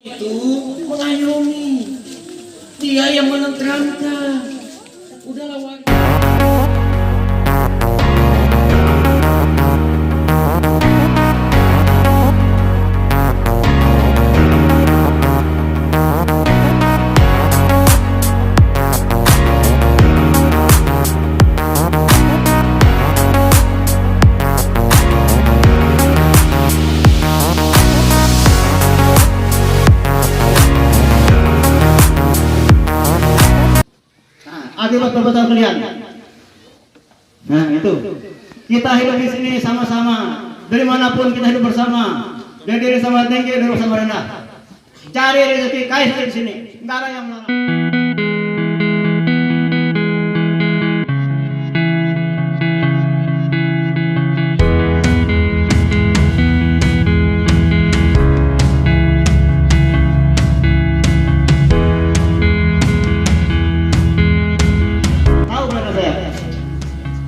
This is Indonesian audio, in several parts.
itu mengayomi, dia yang menenteramkan. Udahlah warga. Akibat perbuatan kalian. Nah itu, kita hidup di sini sama-sama. Dari manapun kita hidup bersama. Dari diri sama tinggi, dari sama rendah. Cari rezeki kais di sini. Enggak ada yang melarang.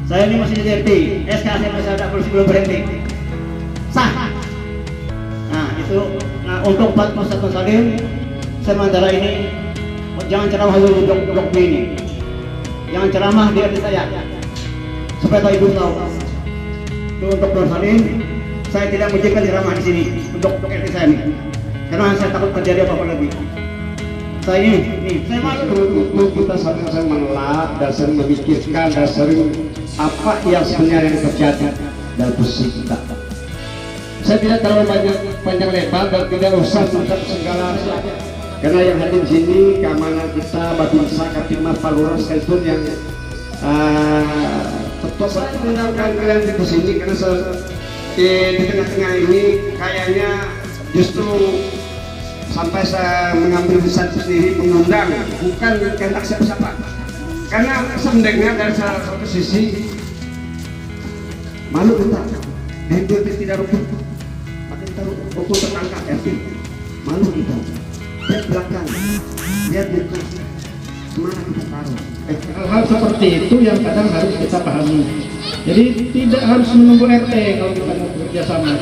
Saya ini masih di RT, SK saya masih ada belum berhenti. Sah. Nah itu, untuk Pak Ustadz Salim, sementara ini jangan ceramah dulu blok ini, jangan ceramah di RT saya, supaya tahu ibu tahu. Itu untuk Pak Salim, saya tidak menjadikan ceramah di sini untuk RT saya ini, karena saya takut terjadi apa-apa lagi. Saya ini, saya malu kita sering menolak dan sering memikirkan dan sering apa yang sebenarnya yang terjadi dalam posisi kita. Saya tidak terlalu panjang lebar dan tidak usah tentang segala sesuatu. Karena yang hadir di sini keamanan kita, Babinsa, Kaptimah, Palura, sekalipun yang tetap menggunakan kalian di sini karena di tengah-tengah ini kayaknya justru sampai saya mengambil keputusan sendiri mengundang, bukan kehendak siapa-siapa. Karena sebenarnya dari salah satu sisi malu kita, hidup tidak rukun, makin rukun terangkat, malu kita. Lihat belakang, lihat muka, kemana kita taruh. Hal-hal seperti itu yang kadang harus kita pahami. Jadi tidak harus menunggu RT kalau kita mau bekerja sama.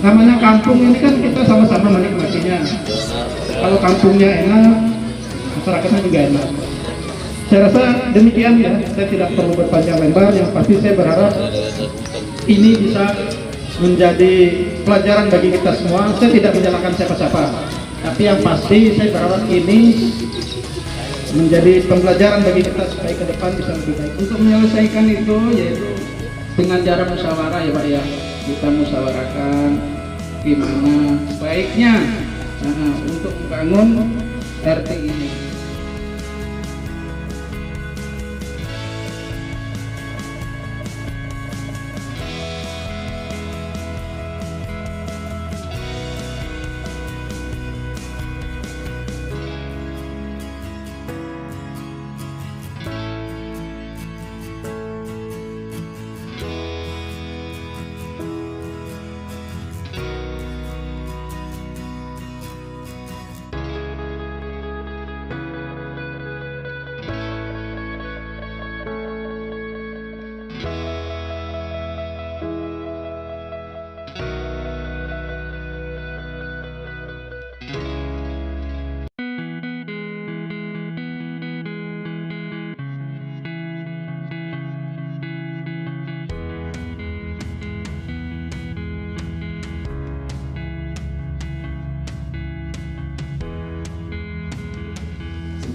Namanya kampung ini kan kita sama-sama menikmatinya. Kalau kampungnya enak, masyarakatnya juga enak. Saya rasa demikian ya, saya tidak perlu berpanjang lebar. Yang pasti saya berharap ini bisa menjadi pelajaran bagi kita semua. Saya tidak menyalahkan siapa-siapa, tapi yang pasti saya berharap ini menjadi pembelajaran bagi kita supaya ke depan bisa lebih baik. Untuk menyelesaikan itu yaitu dengan cara musyawarah ya Pak ya. Kita musyawarahkan gimana sebaiknya untuk membangun RT ini.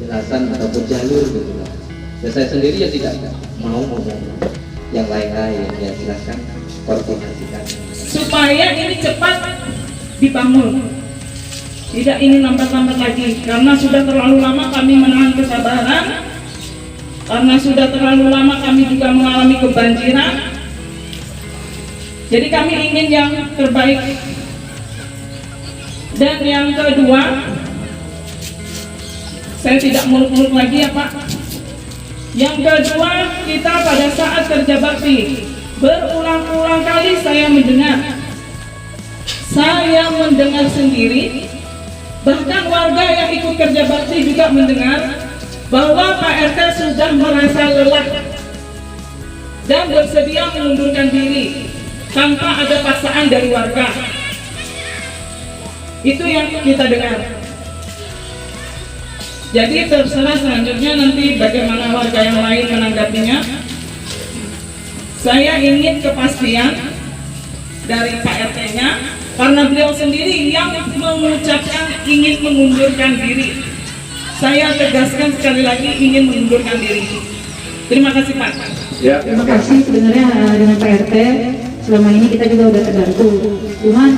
Penjelasan ataupun jalur gitu lah. Dan saya sendiri ya tidak mau ngomong yang lain-lain, ya silakan koordinasikan supaya ini cepat dibangun, tidak ini lambat-lambat lagi, karena sudah terlalu lama kami menahan kesabaran, karena sudah terlalu lama kami juga mengalami kebanjiran. Jadi kami ingin yang terbaik. Dan yang kedua, saya tidak muluk-muluk lagi ya Pak. Yang kedua, kita pada saat kerja bakti berulang-ulang kali saya mendengar sendiri, bahkan warga yang ikut kerja bakti juga mendengar bahwa Pak RT sudah merasa lelah dan bersedia mengundurkan diri tanpa ada paksaan dari warga. Itu yang kita dengar. Jadi terserah selanjutnya nanti bagaimana warga yang lain menanggapinya. Saya ingin kepastian dari Pak RT-nya, karena beliau sendiri yang mengucapkan ingin mengundurkan diri. Saya tegaskan sekali lagi, ingin mengundurkan diri. Terima kasih Pak. Ya. Terima kasih sebenarnya dengan Pak RT. Selama ini kita juga udah terbantu. Cuman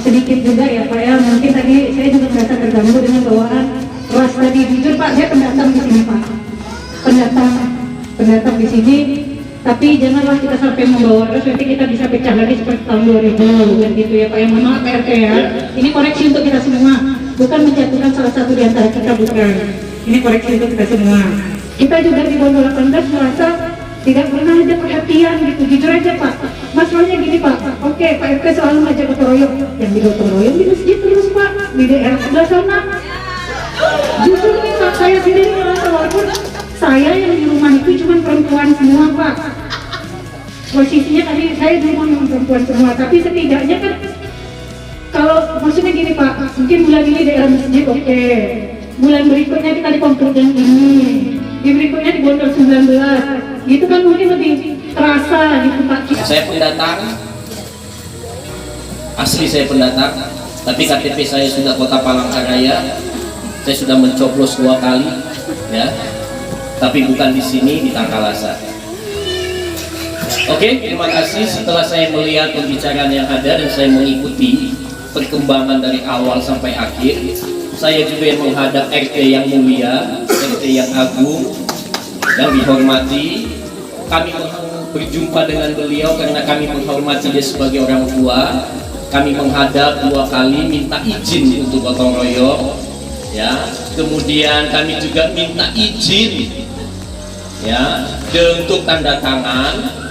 sedikit juga ya Pak ya, mungkin tadi saya juga merasa terganggu dengan bawaan ras tadi. Jujur Pak, saya pendatang di sini Pak. Pendatang di sini. Tapi janganlah kita sampai membawa ras, nanti kita bisa pecah lagi seperti tahun 2000 kan gitu ya Pak. Yang mohon maaf Pak RT ya. Ini koreksi untuk kita semua. Bukan menjatuhkan salah satu di antara kita, bukan. Ini koreksi untuk kita semua. Kita juga di Bondo 18 merasa tidak pernah ada perhatian gitu, jujur aja Pak. Masalahnya gini Pak, oke Pak RT selalu ngajak gotong royong, yang di gotong royong di masjid terus Pak, di daerah sebelah sana. Justru nih Pak, saya sendiri merasa walaupun saya yang di rumah itu cuma perempuan semua Pak. Posisinya tadi saya di rumah memang perempuan semua, tapi setidaknya kan kalau maksudnya gini Pak, mungkin bulan ini daerah masjid oke. Bulan berikutnya kita di komplek yang ini, di berikutnya di Bondo 19. Gitu kan mungkin lebih terasa gitu Pak. Saya pendatang, asli saya pendatang, tapi KTP saya sudah Kota Palangkaraya. Saya sudah mencoblos 2 kali, ya, tapi bukan di sini, di Tangkalasa. Oke, terima kasih. Setelah saya melihat pembicaraan yang ada dan saya mengikuti perkembangan dari awal sampai akhir, saya juga yang menghadap RT yang mulia, RT yang agung, yang dihormati. Kami berjumpa dengan beliau karena kami menghormati dia sebagai orang tua. Kami menghadap 2 kali minta izin untuk gotong royong, ya. Kemudian kami juga minta izin, ya, untuk tanda tangan.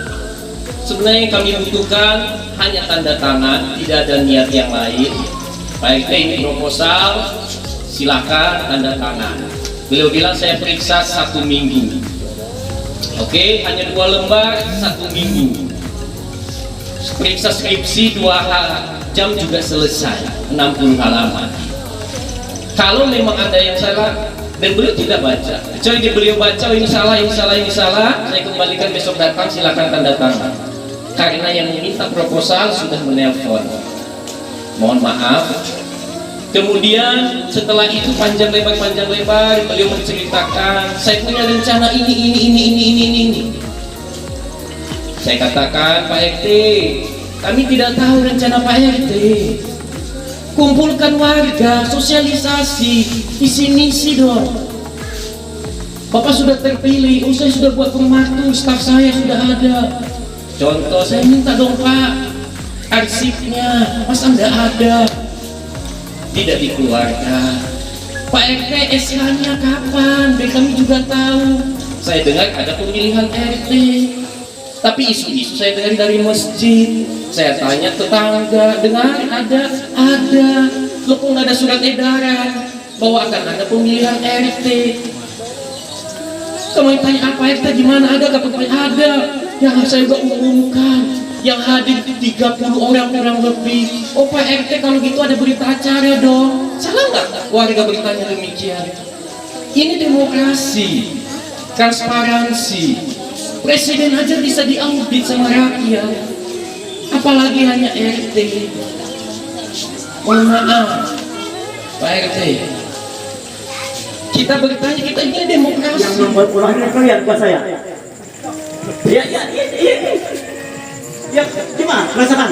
Sebenarnya kami butuhkan hanya tanda tangan, tidak ada niat yang lain. Pak RT ini proposal, silakan tanda tangan. Beliau bilang saya periksa 1 minggu. Oke, hanya 2 lembar 1 minggu. Periksa skripsi 2 jam juga selesai, 60 halaman. Kalau memang ada yang salah dan beliau tidak baca, kecuali beliau baca ini salah, ini salah, ini salah, saya kembalikan besok datang, silakan tanda tangan. Karena yang meminta proposal sudah menelpon. Mohon maaf. Kemudian setelah itu panjang lebar beliau menceritakan saya punya rencana ini. Saya katakan Pak RT, kami tidak tahu rencana Pak RT. Kumpulkan warga, sosialisasi, visi misi dong. Bapak sudah terpilih, saya sudah buat pematu, staf saya sudah ada. Contoh saya minta dong Pak, arsipnya, masa enggak ada? Tidak dikeluarkan. Pak RT SK-nya kapan? Biar kami juga tahu. Saya dengar ada pemilihan RT, tapi isu-isu saya dengar dari masjid. Saya tanya tetangga, dengar ada. Loh kok nggak ada surat edaran bahwa akan ada pemilihan RT? Kamu tanya apa RT gimana? Ada kapan? Ada. Yang saya juga umumkan, yang hadir 30 orang lebih. Oh Pak RT kalau gitu ada berita acara dong. Salah nggak warga bertanya demikian? Ini demokrasi, transparansi. Presiden aja bisa diaudit sama rakyat, apalagi hanya RT. Mohon maaf Pak RT, kita bertanya, kita ini demokrasi. Yang membuat ulahnya kalian buat saya. Ya, gimana? Rasakan.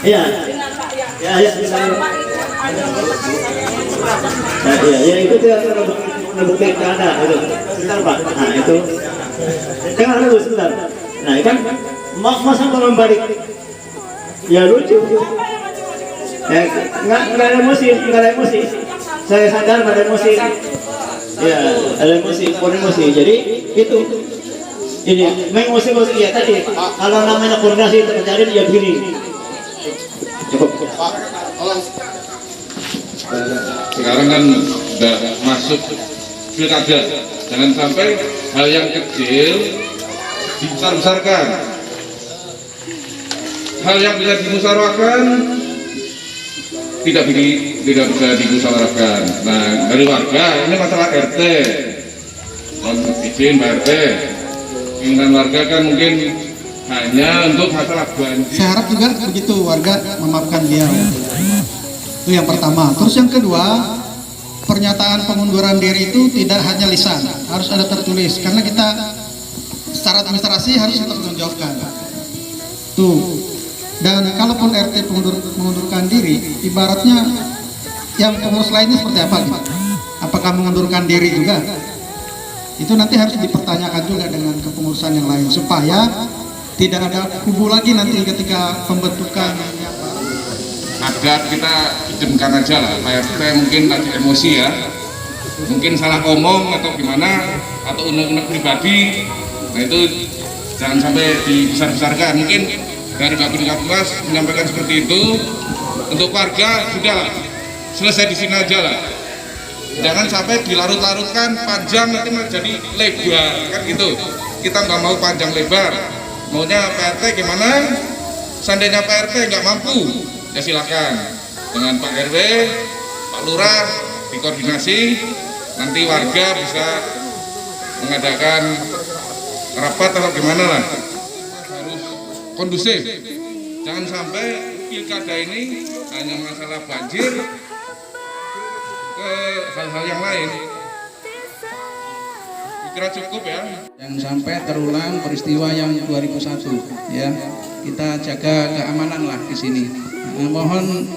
Iya. Ya, itu dia ngebuktiin ada itu. Sebentar Pak. Nah, itu. Dengar dulu sebentar. Nah, kan masa kalau balik. Ya lucu. Nggak ada emosi. Saya sadar nggak ada emosi. Ya, ada emosi. Jadi itu ini emosi ya tadi. Kalau namanya koordinasi terjadi ya begini. Cukup. Sekarang kan udah masuk pilkada, jangan sampai hal yang kecil dibesar-besarkan. hal yang bisa dimusyawarahkan tidak bisa dimusyawarahkan. Nah, dari warga ini masalah RT. Mohon izin Pak RT, keinginan warga kan mungkin hanya untuk masalah banjir. Saya harap juga begitu warga memaafkan dia. Itu yang pertama. Terus yang kedua, pernyataan pengunduran diri itu tidak hanya lisan, harus ada tertulis. Karena kita secara administrasi harus dipertanggungjawabkan. Tuh. Dan kalaupun RT mengundurkan diri, ibaratnya yang pengurus lainnya seperti apa gitu? Apakah mengundurkan diri juga? Itu nanti harus dipertanyakan juga dengan kepengurusan yang lain supaya tidak ada kubu lagi nanti ketika pembentukan. Agar kita idemkan aja lah, Pak RT mungkin lagi emosi ya, mungkin salah ngomong atau gimana, atau unek-unek pribadi. Nah itu jangan sampai dibesar-besarkan. Mungkin dari Pak Kapolres menyampaikan seperti itu. Untuk warga sudah lah, selesai di sini aja lah. Jangan sampai dilarut-larutkan panjang nanti menjadi lebar kan gitu. Kita nggak mau panjang lebar. Maunya Pak RT gimana? Seandainya Pak RT nggak mampu, ya silakan dengan Pak RW, Pak Lurah dikoordinasi. Nanti warga bisa mengadakan rapat atau gimana lah. Harus kondusif. Jangan sampai pilkada ini hanya masalah banjir ke hal-hal yang lain. Kira cukup ya. Jangan sampai terulang peristiwa yang 2001 ya. Kita jaga keamanan lah di sini. Nah, mohon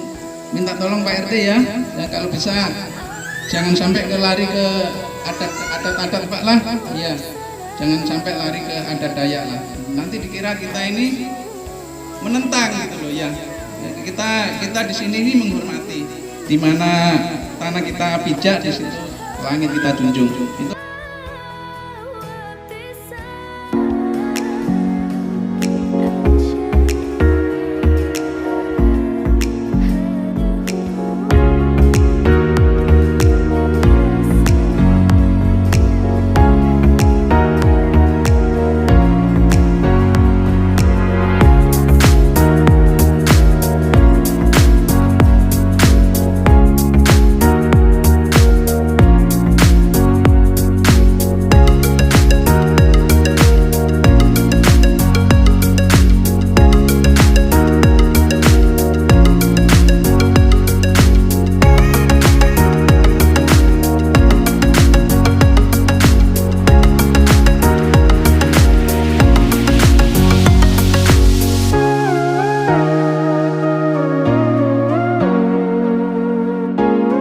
minta tolong Pak RT ya. Ya kalau bisa jangan sampai lari ke adat Pak lah. Ya. Jangan sampai lari ke adat Dayak lah. Nanti dikira kita ini menentang gitu loh ya. Kita di sini ini menghormati. Di mana tanah kita pijak di situ langit kita junjung. Itu